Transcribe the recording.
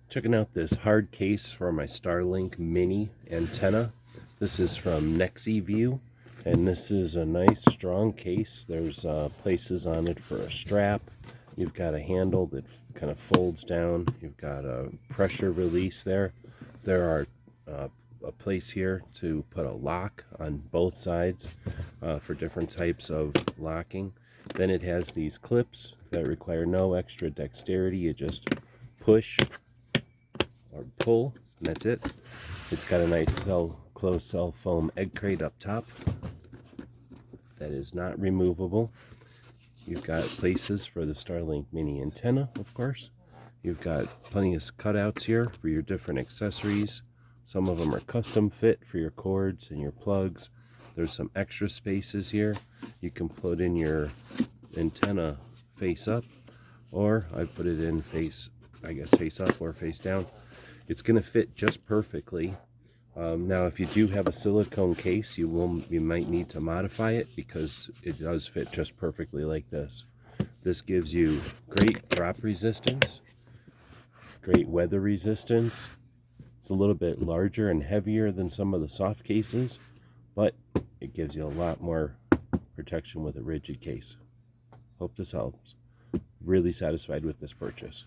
Checking out this hard case for my Starlink mini antenna. This is from NexeView, and this is a nice strong case. There's places on it for a strap. You've got a handle that kind of folds down. You've got a pressure release there. There are a place here to put a lock on both sides for different types of locking. Then it has these clips that require no extra dexterity. You just push or pull, and that's it. It's got a nice closed cell foam egg crate up top that is not removable. You've got places for the Starlink mini antenna, of course. You've got plenty of cutouts here for your different accessories. Some of them are custom fit for your cords and your plugs. There's some extra spaces here. You can put in your antenna face up, or I put it in face up or face down. It's going to fit just perfectly. Now, if you do have a silicone case, you might need to modify it because it does fit just perfectly like this. This gives you great drop resistance, great weather resistance. It's a little bit larger and heavier than some of the soft cases, but it gives you a lot more protection with a rigid case. Hope this helps. Really satisfied with this purchase.